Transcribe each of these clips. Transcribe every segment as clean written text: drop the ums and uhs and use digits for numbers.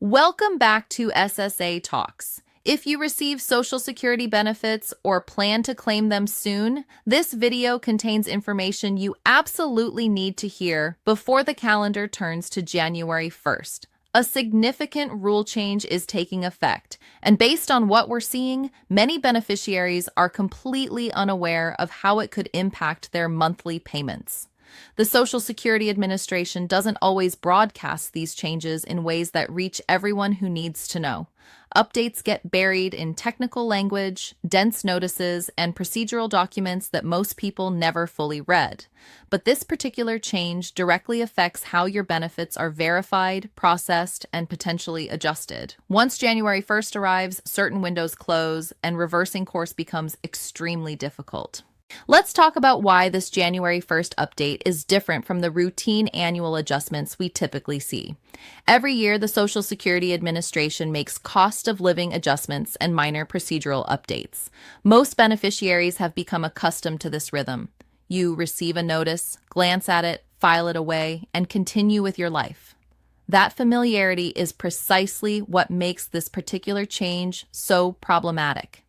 Welcome back to SSA Talks. If you receive Social Security benefits or plan to claim them soon, this video contains information you absolutely need to hear before the calendar turns to January 1st. A significant rule change is taking effect, and based on what we're seeing, many beneficiaries are completely unaware of how it could impact their monthly payments. The Social Security Administration doesn't always broadcast these changes in ways that reach everyone who needs to know. Updates get buried in technical language, dense notices, and procedural documents that most people never fully read. But this particular change directly affects how your benefits are verified, processed, and potentially adjusted. Once January 1st arrives, certain windows close, and reversing course becomes extremely difficult. Let's talk about why this January 1st update is different from the routine annual adjustments we typically see. Every year, the Social Security Administration makes cost of living adjustments and minor procedural updates. Most beneficiaries have become accustomed to this rhythm. You receive a notice, glance at it, file it away, and continue with your life. That familiarity is precisely what makes this particular change so problematic.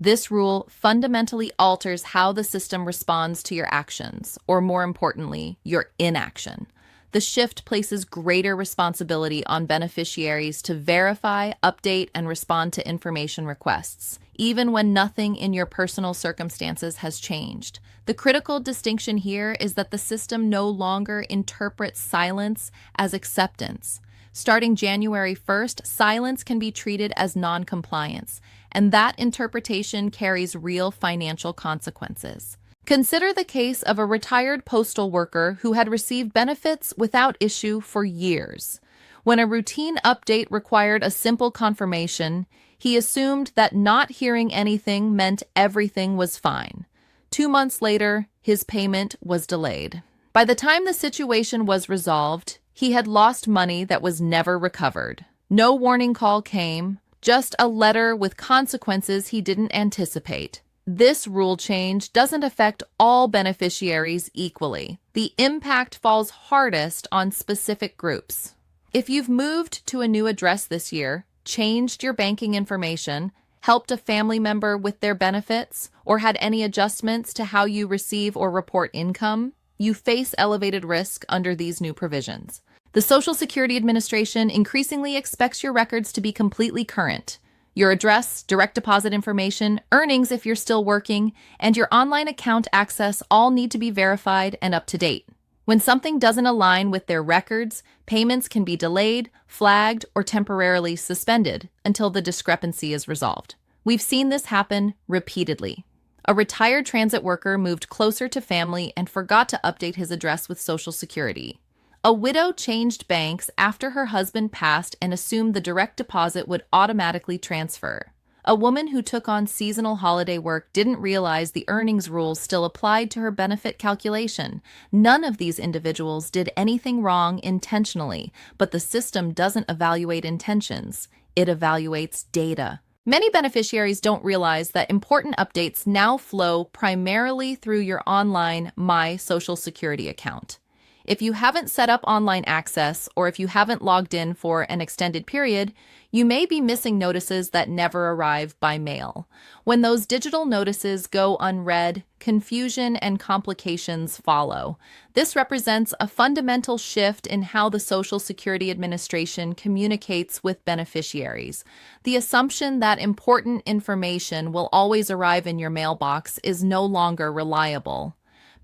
This rule fundamentally alters how the system responds to your actions, or more importantly, your inaction. The shift places greater responsibility on beneficiaries to verify, update, and respond to information requests, even when nothing in your personal circumstances has changed. The critical distinction here is that the system no longer interprets silence as acceptance. Starting January 1st, silence can be treated as non-compliance, and that interpretation carries real financial consequences. Consider the case of a retired postal worker who had received benefits without issue for years. When a routine update required a simple confirmation, he assumed that not hearing anything meant everything was fine. 2 months later, his payment was delayed. By the time the situation was resolved, he had lost money that was never recovered. No warning call came, just a letter with consequences he didn't anticipate. This rule change doesn't affect all beneficiaries equally. The impact falls hardest on specific groups. If you've moved to a new address this year, changed your banking information, helped a family member with their benefits, or had any adjustments to how you receive or report income, you face elevated risk under these new provisions. The Social Security Administration increasingly expects your records to be completely current. Your address, direct deposit information, earnings if you're still working, and your online account access all need to be verified and up to date. When something doesn't align with their records, payments can be delayed, flagged, or temporarily suspended until the discrepancy is resolved. We've seen this happen repeatedly. A retired transit worker moved closer to family and forgot to update his address with Social Security. A widow changed banks after her husband passed and assumed the direct deposit would automatically transfer. A woman who took on seasonal holiday work didn't realize the earnings rules still applied to her benefit calculation. None of these individuals did anything wrong intentionally, but the system doesn't evaluate intentions. It evaluates data. Many beneficiaries don't realize that important updates now flow primarily through your online My Social Security account. If you haven't set up online access, or if you haven't logged in for an extended period, you may be missing notices that never arrive by mail. When those digital notices go unread, confusion and complications follow. This represents a fundamental shift in how the Social Security Administration communicates with beneficiaries. The assumption that important information will always arrive in your mailbox is no longer reliable.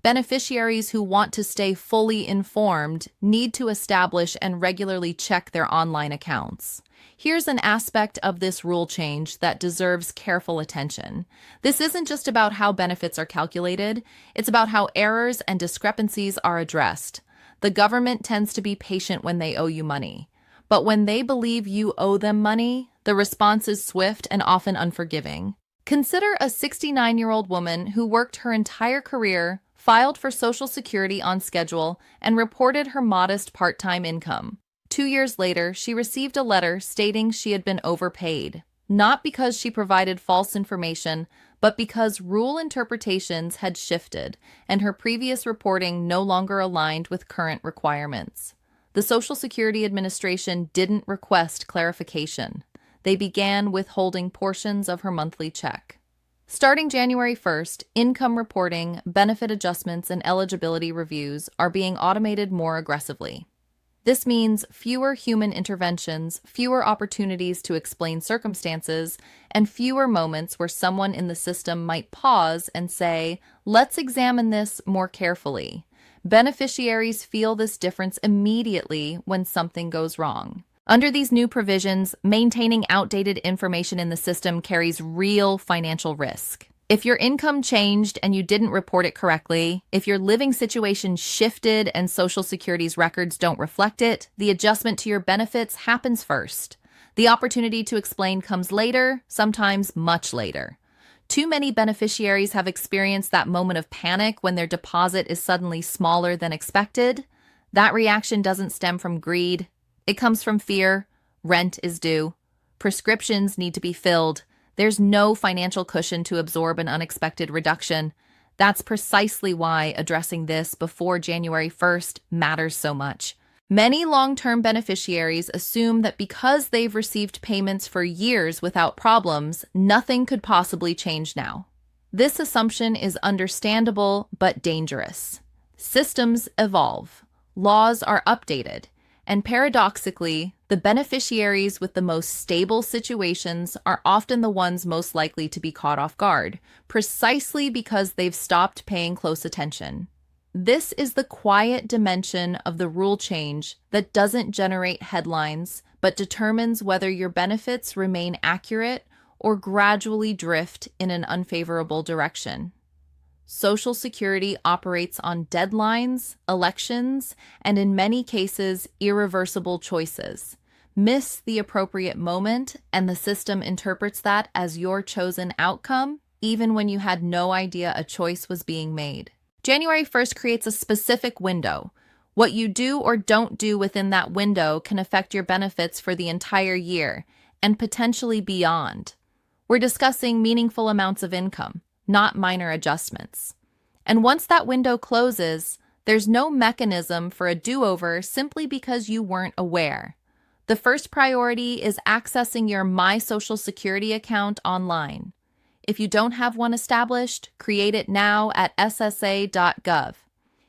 Beneficiaries who want to stay fully informed need to establish and regularly check their online accounts. Here's an aspect of this rule change that deserves careful attention. This isn't just about how benefits are calculated, it's about how errors and discrepancies are addressed. The government tends to be patient when they owe you money. But when they believe you owe them money, the response is swift and often unforgiving. Consider a 69-year-old woman who worked her entire career, filed for Social Security on schedule, and reported her modest part-time income. 2 years later, she received a letter stating she had been overpaid, not because she provided false information, but because rule interpretations had shifted and her previous reporting no longer aligned with current requirements. The Social Security Administration didn't request clarification. They began withholding portions of her monthly check. Starting January 1st, income reporting, benefit adjustments, and eligibility reviews are being automated more aggressively. This means fewer human interventions, fewer opportunities to explain circumstances, and fewer moments where someone in the system might pause and say, "Let's examine this more carefully." Beneficiaries feel this difference immediately when something goes wrong. Under these new provisions, maintaining outdated information in the system carries real financial risk. If your income changed and you didn't report it correctly, if your living situation shifted and Social Security's records don't reflect it, the adjustment to your benefits happens first. The opportunity to explain comes later, sometimes much later. Too many beneficiaries have experienced that moment of panic when their deposit is suddenly smaller than expected. That reaction doesn't stem from greed. It comes from fear. Rent is due. Prescriptions need to be filled. There's no financial cushion to absorb an unexpected reduction. That's precisely why addressing this before January 1st matters so much. Many long-term beneficiaries assume that because they've received payments for years without problems, nothing could possibly change now. This assumption is understandable but dangerous. Systems evolve. Laws are updated. And paradoxically, the beneficiaries with the most stable situations are often the ones most likely to be caught off guard, precisely because they've stopped paying close attention. This is the quiet dimension of the rule change that doesn't generate headlines, but determines whether your benefits remain accurate or gradually drift in an unfavorable direction. Social Security operates on deadlines, elections, and in many cases, irreversible choices. Miss the appropriate moment, and the system interprets that as your chosen outcome, even when you had no idea a choice was being made. January 1st creates a specific window. What you do or don't do within that window can affect your benefits for the entire year, and potentially beyond. We're discussing meaningful amounts of income, not minor adjustments. And once that window closes, there's no mechanism for a do-over simply because you weren't aware. The first priority is accessing your My Social Security account online. If you don't have one established, create it now at SSA.gov.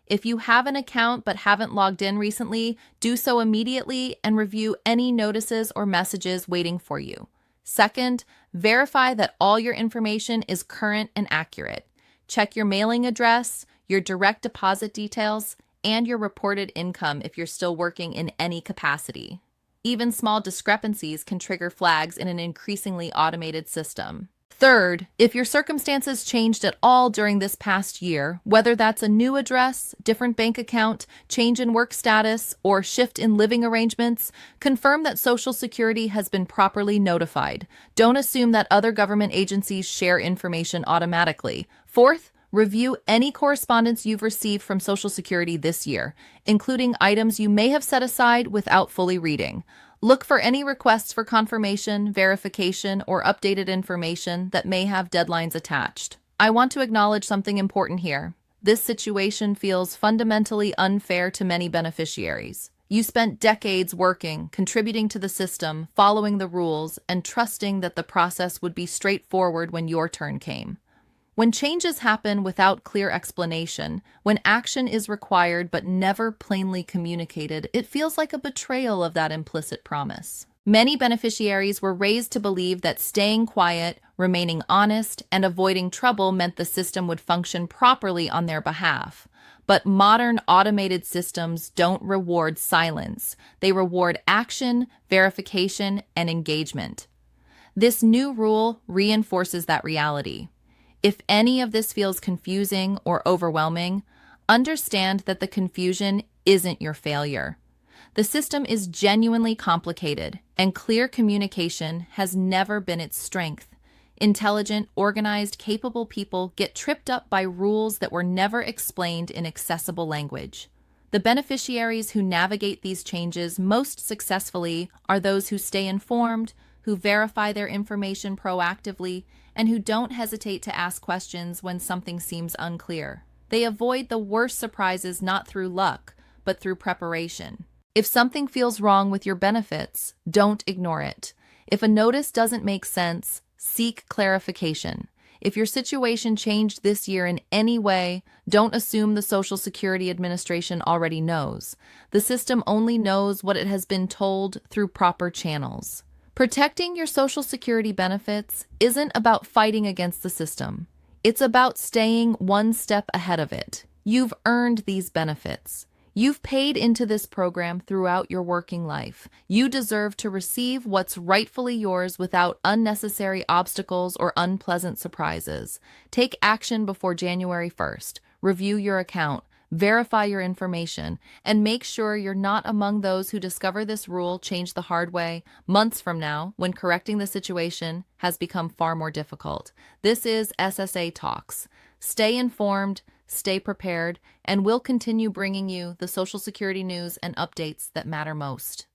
If you have an account but haven't logged in recently, do so immediately and review any notices or messages waiting for you. Second, verify that all your information is current and accurate. Check your mailing address, your direct deposit details, and your reported income if you're still working in any capacity. Even small discrepancies can trigger flags in an increasingly automated system. Third, if your circumstances changed at all during this past year, whether that's a new address, different bank account, change in work status, or shift in living arrangements, confirm that Social Security has been properly notified. Don't assume that other government agencies share information automatically. Fourth, review any correspondence you've received from Social Security this year, including items you may have set aside without fully reading. Look for any requests for confirmation, verification, or updated information that may have deadlines attached. I want to acknowledge something important here. This situation feels fundamentally unfair to many beneficiaries. You spent decades working, contributing to the system, following the rules, and trusting that the process would be straightforward when your turn came. When changes happen without clear explanation, when action is required but never plainly communicated, it feels like a betrayal of that implicit promise. Many beneficiaries were raised to believe that staying quiet, remaining honest, and avoiding trouble meant the system would function properly on their behalf. But modern automated systems don't reward silence. They reward action, verification, and engagement. This new rule reinforces that reality. If any of this feels confusing or overwhelming, understand that the confusion isn't your failure. The system is genuinely complicated, and clear communication has never been its strength. Intelligent, organized, capable people get tripped up by rules that were never explained in accessible language. The beneficiaries who navigate these changes most successfully are those who stay informed, who verify their information proactively, and who don't hesitate to ask questions when something seems unclear. They avoid the worst surprises not through luck, but through preparation. If something feels wrong with your benefits, don't ignore it. If a notice doesn't make sense, seek clarification. If your situation changed this year in any way, don't assume the Social Security Administration already knows. The system only knows what it has been told through proper channels. Protecting your Social Security benefits isn't about fighting against the system. It's about staying one step ahead of it. You've earned these benefits. You've paid into this program throughout your working life. You deserve to receive what's rightfully yours without unnecessary obstacles or unpleasant surprises. Take action before January 1st. Review your account, verify your information, and make sure you're not among those who discover this rule changed the hard way months from now when correcting the situation has become far more difficult. This is SSA Talks. Stay informed, stay prepared, and we'll continue bringing you the Social Security news and updates that matter most.